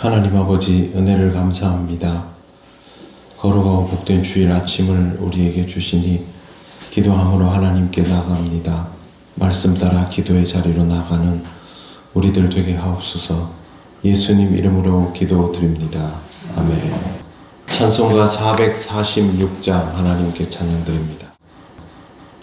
하나님 아버지, 은혜를 감사합니다. 거룩하고 복된 주일 아침을 우리에게 주시니 기도함으로 하나님께 나아갑니다. 말씀 따라 기도의 자리로 나가는 우리들 되게 하옵소서. 예수님 이름으로 기도드립니다. 아멘. 찬송가 446장 하나님께 찬양드립니다.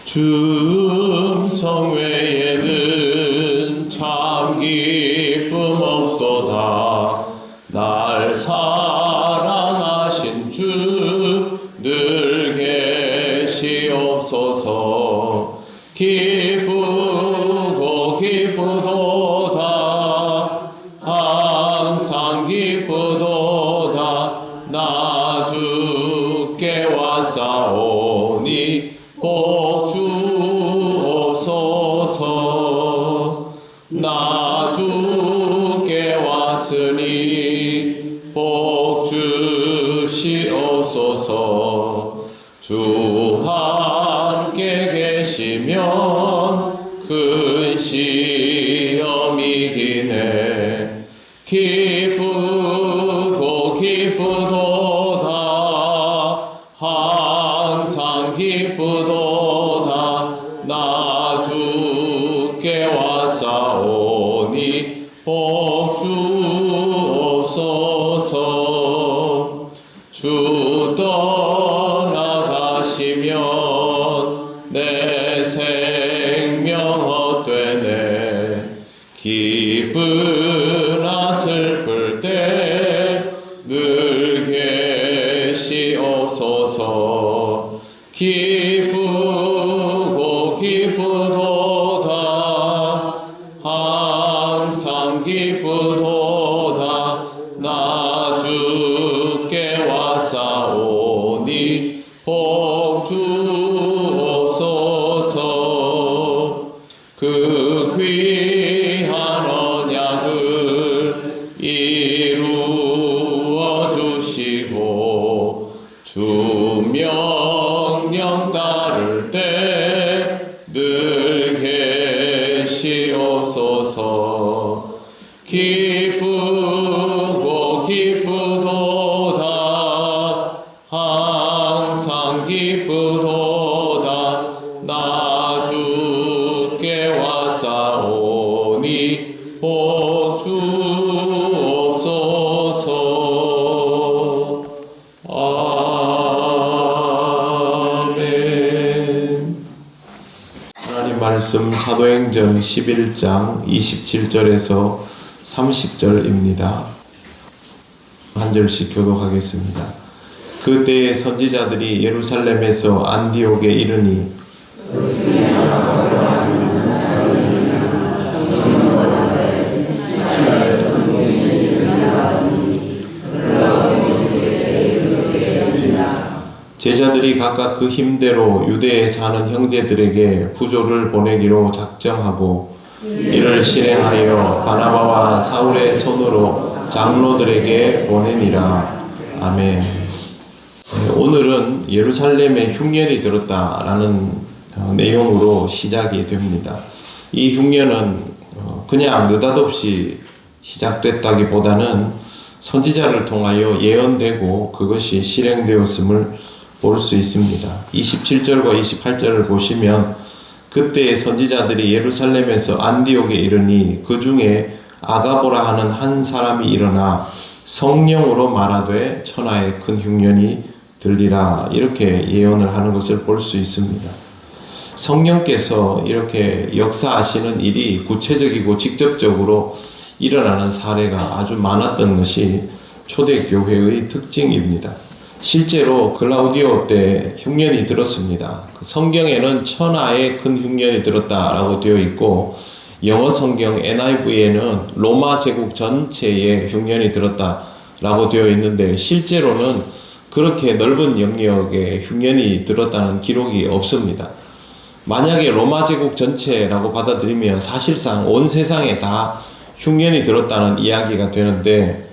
줌성 외에는 참 기쁨 없도다. 날 사랑하신 주 늘 계시옵소서. 기쁘고 기쁘도다. 항상 기쁘도다. 나 주께 왔사오니 복 주옵소서. 나 주께 왔으니 복 주시옵소서. 주 함께 계시면 큰 시험이기네. 기쁘고 기쁘도다. 항상 기쁘도다. 나 주께 왔사오니 복 주옵소서. 주 떠나가시면 내 생명 헛되네. 기쁘나 슬플 때 늘 계시옵소서. 기쁘고 기쁘도다. 항상 기쁘도다. 나 주께 왔사오니 복 주옵소서. 그 귀한 언약을 이루어 주시고 주 명령 따를 때 늘 계시옵소서. 기쁘고 기쁘도다. 항상 기쁘도다. 나 주께 왔사오니 복 주옵소서. 아멘. 하나님 말씀 사도행전 11장 27절에서 30절입니다. 한 절씩 교독하겠습니다. 그때의 선지자들이 예루살렘에서 안디옥에 이르니 제자들이 각각 그 힘대로 유대에 사는 형제들에게 부조를 보내기로 작정하고 이를 실행하여 바나바와 사울의 손으로 장로들에게 보내니라. 아멘. 오늘은 예루살렘에 흉년이 들었다라는 내용으로 시작이 됩니다. 이 흉년은 그냥 느닷없이 시작됐다기보다는 선지자를 통하여 예언되고 그것이 실행되었음을 볼 수 있습니다. 27절과 28절을 보시면 그때의 선지자들이 예루살렘에서 안디옥에 이르니 그 중에 아가보라 하는 한 사람이 일어나 성령으로 말하되 천하에 큰 흉년이 들리라. 이렇게 예언을 하는 것을 볼 수 있습니다. 성령께서 이렇게 역사하시는 일이 구체적이고 직접적으로 일어나는 사례가 아주 많았던 것이 초대교회의 특징입니다. 실제로 글라우디오 때 흉년이 들었습니다. 성경에는 천하에 큰 흉년이 들었다라고 되어 있고 영어 성경 NIV에는 로마 제국 전체에 흉년이 들었다라고 되어 있는데 실제로는 그렇게 넓은 영역에 흉년이 들었다는 기록이 없습니다. 만약에 로마 제국 전체라고 받아들이면 사실상 온 세상에 다 흉년이 들었다는 이야기가 되는데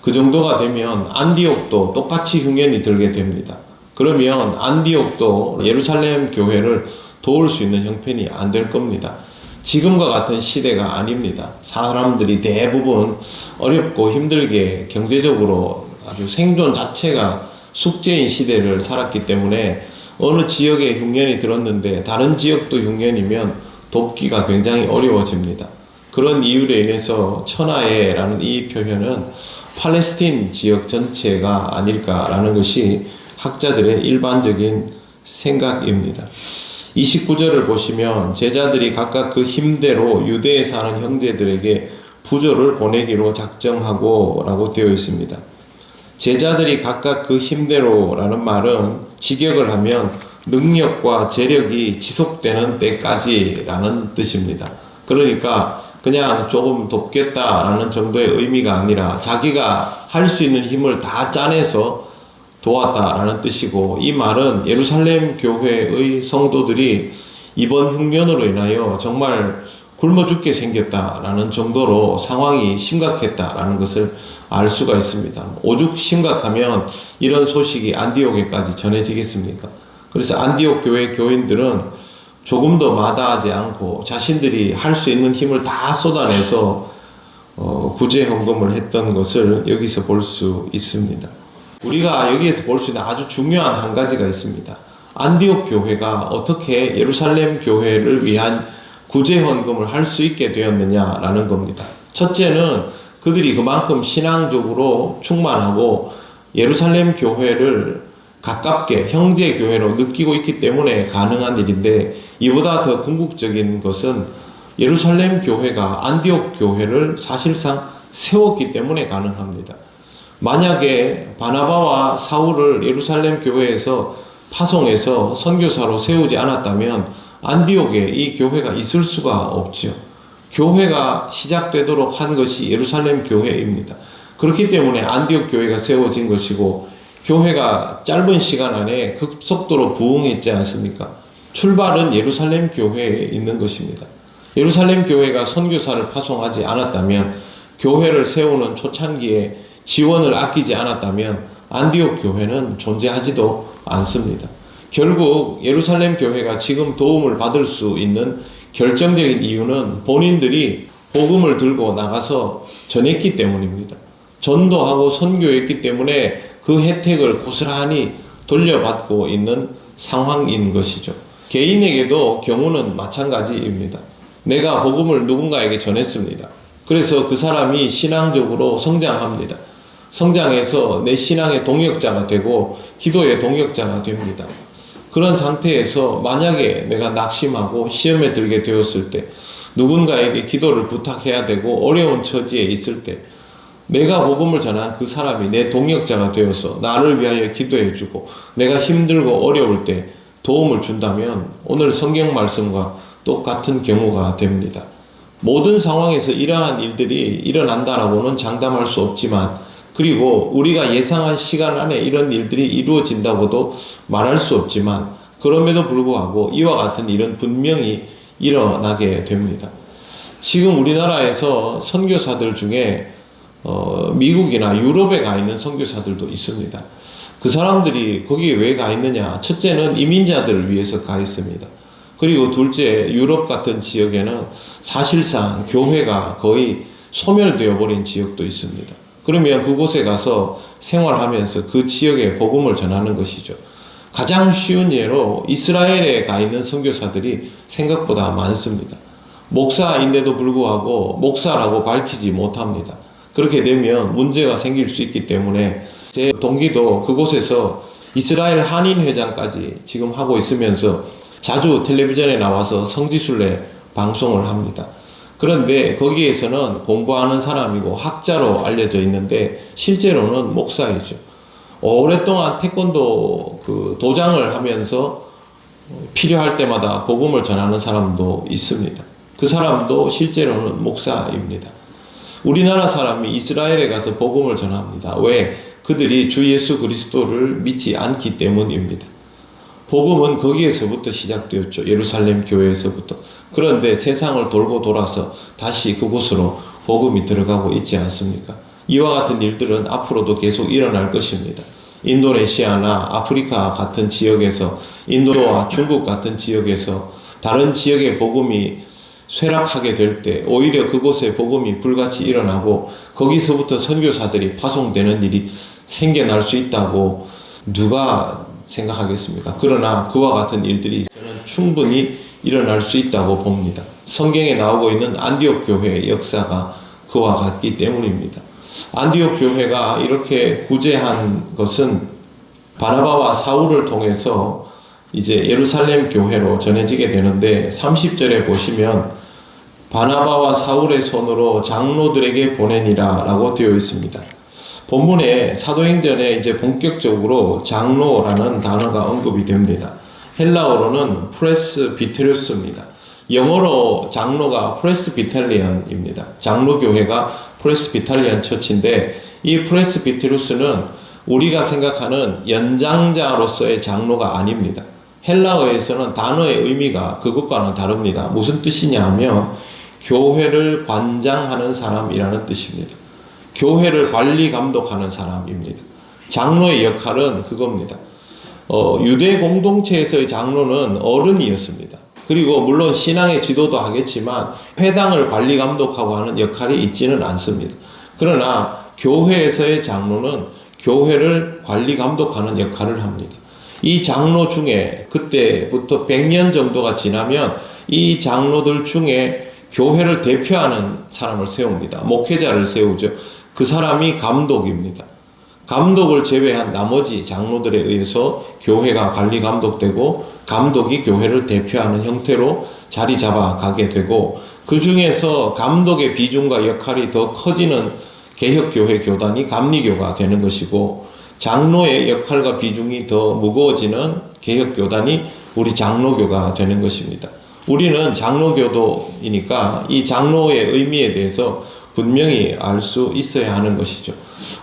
그 정도가 되면 안디옥도 똑같이 흉년이 들게 됩니다. 그러면 안디옥도 예루살렘 교회를 도울 수 있는 형편이 안 될 겁니다. 지금과 같은 시대가 아닙니다. 사람들이 대부분 어렵고 힘들게 경제적으로 아주 생존 자체가 숙제인 시대를 살았기 때문에 어느 지역에 흉년이 들었는데 다른 지역도 흉년이면 돕기가 굉장히 어려워집니다. 그런 이유로 인해서 천하에라는 이 표현은 팔레스틴 지역 전체가 아닐까라는 것이 학자들의 일반적인 생각입니다. 29절을 보시면 제자들이 각각 그 힘대로 유대에 사는 형제들에게 부조를 보내기로 작정하고 라고 되어 있습니다. 제자들이 각각 그 힘대로 라는 말은 직역을 하면 능력과 재력이 지속되는 때까지 라는 뜻입니다. 그러니까 그냥 조금 돕겠다라는 정도의 의미가 아니라 자기가 할 수 있는 힘을 다 짜내서 도왔다라는 뜻이고, 이 말은 예루살렘 교회의 성도들이 이번 흉년으로 인하여 정말 굶어 죽게 생겼다라는 정도로 상황이 심각했다라는 것을 알 수가 있습니다. 오죽 심각하면 이런 소식이 안디옥에까지 전해지겠습니까? 그래서 안디옥 교회 교인들은 조금 더 마다하지 않고 자신들이 할 수 있는 힘을 다 쏟아내서 구제 헌금을 했던 것을 여기서 볼 수 있습니다. 우리가 여기에서 볼 수 있는 아주 중요한 한 가지가 있습니다. 안디옥 교회가 어떻게 예루살렘 교회를 위한 구제 헌금을 할 수 있게 되었느냐라는 겁니다. 첫째는 그들이 그만큼 신앙적으로 충만하고 예루살렘 교회를 가깝게 형제 교회로 느끼고 있기 때문에 가능한 일인데, 이보다 더 궁극적인 것은 예루살렘 교회가 안디옥 교회를 사실상 세웠기 때문에 가능합니다. 만약에 바나바와 사울을 예루살렘 교회에서 파송해서 선교사로 세우지 않았다면 안디옥에 이 교회가 있을 수가 없지요. 교회가 시작되도록 한 것이 예루살렘 교회입니다. 그렇기 때문에 안디옥 교회가 세워진 것이고, 교회가 짧은 시간 안에 급속도로 부흥했지 않습니까? 출발은 예루살렘 교회에 있는 것입니다. 예루살렘 교회가 선교사를 파송하지 않았다면, 교회를 세우는 초창기에 지원을 아끼지 않았다면 안디옥 교회는 존재하지도 않습니다. 결국 예루살렘 교회가 지금 도움을 받을 수 있는 결정적인 이유는 본인들이 복음을 들고 나가서 전했기 때문입니다. 전도하고 선교했기 때문에 그 혜택을 고스란히 돌려받고 있는 상황인 것이죠. 개인에게도 경우는 마찬가지입니다. 내가 복음을 누군가에게 전했습니다. 그래서 그 사람이 신앙적으로 성장합니다. 성장해서 내 신앙의 동역자가 되고 기도의 동역자가 됩니다. 그런 상태에서 만약에 내가 낙심하고 시험에 들게 되었을 때, 누군가에게 기도를 부탁해야 되고 어려운 처지에 있을 때, 내가 복음을 전한 그 사람이 내 동역자가 되어서 나를 위하여 기도해주고 내가 힘들고 어려울 때 도움을 준다면 오늘 성경 말씀과 똑같은 경우가 됩니다. 모든 상황에서 이러한 일들이 일어난다라고는 장담할 수 없지만, 그리고 우리가 예상한 시간 안에 이런 일들이 이루어진다고도 말할 수 없지만, 그럼에도 불구하고 이와 같은 일은 분명히 일어나게 됩니다. 지금 우리나라에서 선교사들 중에 미국이나 유럽에 가 있는 선교사들도 있습니다. 그 사람들이 거기에 왜 가 있느냐? 첫째는 이민자들을 위해서 가 있습니다. 그리고 둘째, 유럽 같은 지역에는 사실상 교회가 거의 소멸되어 버린 지역도 있습니다. 그러면 그곳에 가서 생활하면서 그 지역에 복음을 전하는 것이죠. 가장 쉬운 예로 이스라엘에 가 있는 선교사들이 생각보다 많습니다. 목사인데도 불구하고 목사라고 밝히지 못합니다. 그렇게 되면 문제가 생길 수 있기 때문에 제 동기도 그곳에서 이스라엘 한인회장까지 지금 하고 있으면서 자주 텔레비전에 나와서 성지순례 방송을 합니다. 그런데 거기에서는 공부하는 사람이고 학자로 알려져 있는데 실제로는 목사이죠. 오랫동안 태권도 도장을 하면서 필요할 때마다 복음을 전하는 사람도 있습니다. 그 사람도 실제로는 목사입니다. 우리나라 사람이 이스라엘에 가서 복음을 전합니다. 왜? 그들이 주 예수 그리스도를 믿지 않기 때문입니다. 복음은 거기에서부터 시작되었죠. 예루살렘 교회에서부터. 그런데 세상을 돌고 돌아서 다시 그곳으로 복음이 들어가고 있지 않습니까? 이와 같은 일들은 앞으로도 계속 일어날 것입니다. 인도네시아나 아프리카 같은 지역에서, 인도와 중국 같은 지역에서 다른 지역의 복음이 쇠락하게 될 때 오히려 그곳에 복음이 불같이 일어나고 거기서부터 선교사들이 파송되는 일이 생겨날 수 있다고 누가 생각하겠습니까? 그러나 그와 같은 일들이 저는 충분히 일어날 수 있다고 봅니다. 성경에 나오고 있는 안디옥 교회의 역사가 그와 같기 때문입니다. 안디옥 교회가 이렇게 구제한 것은 바나바와 사울을 통해서 이제 예루살렘 교회로 전해지게 되는데 30절에 보시면 바나바와 사울의 손으로 장로들에게 보내니라 라고 되어 있습니다. 본문에 사도행전에 이제 본격적으로 장로라는 단어가 언급이 됩니다. 헬라어로는 프레스비테루스입니다. 영어로 장로가 프레스비탈리언입니다. 장로교회가 프레스비탈리언 처치인데 이 프레스비테루스는 우리가 생각하는 연장자로서의 장로가 아닙니다. 헬라어에서는 단어의 의미가 그것과는 다릅니다. 무슨 뜻이냐 하면 교회를 관장하는 사람이라는 뜻입니다. 교회를 관리 감독하는 사람입니다. 장로의 역할은 그겁니다. 유대 공동체에서의 장로는 어른이었습니다. 그리고 물론 신앙의 지도도 하겠지만 회당을 관리 감독하고 하는 역할이 있지는 않습니다. 그러나 교회에서의 장로는 교회를 관리 감독하는 역할을 합니다. 이 장로 중에 그때부터 100년 정도가 지나면 이 장로들 중에 교회를 대표하는 사람을 세웁니다. 목회자를 세우죠. 그 사람이 감독입니다. 감독을 제외한 나머지 장로들에 의해서 교회가 관리 감독되고 감독이 교회를 대표하는 형태로 자리 잡아 가게 되고 그 중에서 감독의 비중과 역할이 더 커지는 개혁교회 교단이 감리교가 되는 것이고 장로의 역할과 비중이 더 무거워지는 개혁교단이 우리 장로교가 되는 것입니다. 우리는 장로교도이니까 이 장로의 의미에 대해서 분명히 알 수 있어야 하는 것이죠.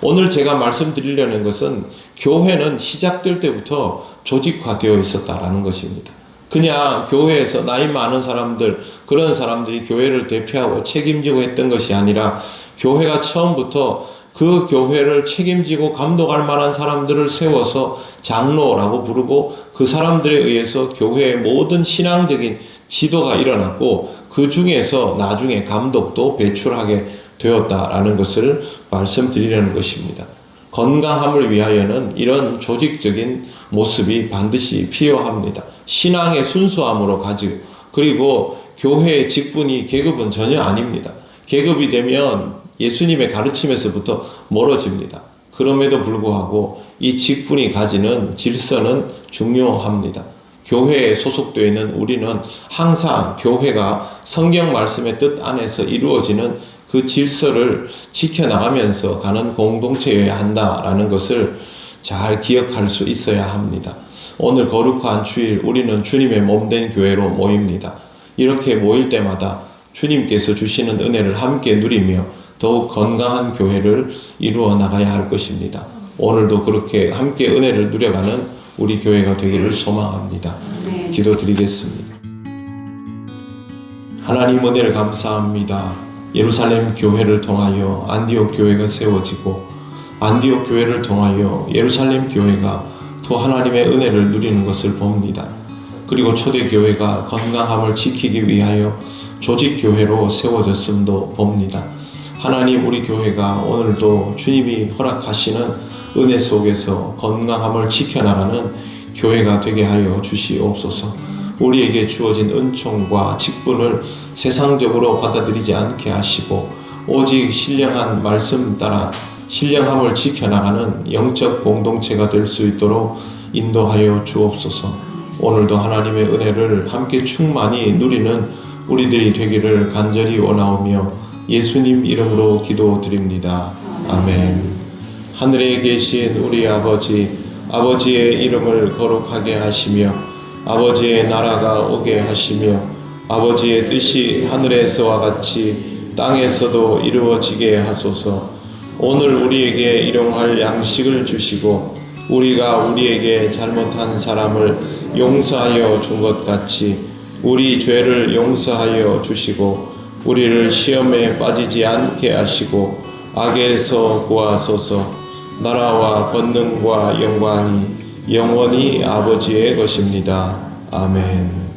오늘 제가 말씀드리려는 것은 교회는 시작될 때부터 조직화되어 있었다라는 것입니다. 그냥 교회에서 나이 많은 사람들, 그런 사람들이 교회를 대표하고 책임지고 했던 것이 아니라 교회가 처음부터 그 교회를 책임지고 감독할 만한 사람들을 세워서 장로라고 부르고 그 사람들에 의해서 교회의 모든 신앙적인 지도가 일어났고 그 중에서 나중에 감독도 배출하게 되었다라는 것을 말씀드리려는 것입니다. 건강함을 위하여는 이런 조직적인 모습이 반드시 필요합니다. 신앙의 순수함으로 가지고 그리고 교회의 직분이 계급은 전혀 아닙니다. 계급이 되면 예수님의 가르침에서부터 멀어집니다. 그럼에도 불구하고 이 직분이 가지는 질서는 중요합니다. 교회에 소속되어 있는 우리는 항상 교회가 성경 말씀의 뜻 안에서 이루어지는 그 질서를 지켜나가면서 가는 공동체여야 한다라는 것을 잘 기억할 수 있어야 합니다. 오늘 거룩한 주일 우리는 주님의 몸된 교회로 모입니다. 이렇게 모일 때마다 주님께서 주시는 은혜를 함께 누리며 더욱 건강한 교회를 이루어 나가야 할 것입니다. 오늘도 그렇게 함께 은혜를 누려가는 우리 교회가 되기를 소망합니다. 기도드리겠습니다. 하나님 은혜를 감사합니다. 예루살렘 교회를 통하여 안디옥 교회가 세워지고 안디옥 교회를 통하여 예루살렘 교회가 또 하나님의 은혜를 누리는 것을 봅니다. 그리고 초대교회가 건강함을 지키기 위하여 조직교회로 세워졌음도 봅니다. 하나님 우리 교회가 오늘도 주님이 허락하시는 은혜 속에서 건강함을 지켜나가는 교회가 되게 하여 주시옵소서. 우리에게 주어진 은총과 직분을 세상적으로 받아들이지 않게 하시고 오직 신령한 말씀 따라 신령함을 지켜나가는 영적 공동체가 될 수 있도록 인도하여 주옵소서. 오늘도 하나님의 은혜를 함께 충만히 누리는 우리들이 되기를 간절히 원하오며 예수님 이름으로 기도드립니다. 아멘. 하늘에 계신 우리 아버지, 아버지의 이름을 거룩하게 하시며 아버지의 나라가 오게 하시며 아버지의 뜻이 하늘에서와 같이 땅에서도 이루어지게 하소서. 오늘 우리에게 일용할 양식을 주시고 우리가 우리에게 잘못한 사람을 용서하여 준 것 같이 우리 죄를 용서하여 주시고 우리를 시험에 빠지지 않게 하시고 악에서 구하소서. 나라와 권능과 영광이 영원히 아버지의 것입니다. 아멘.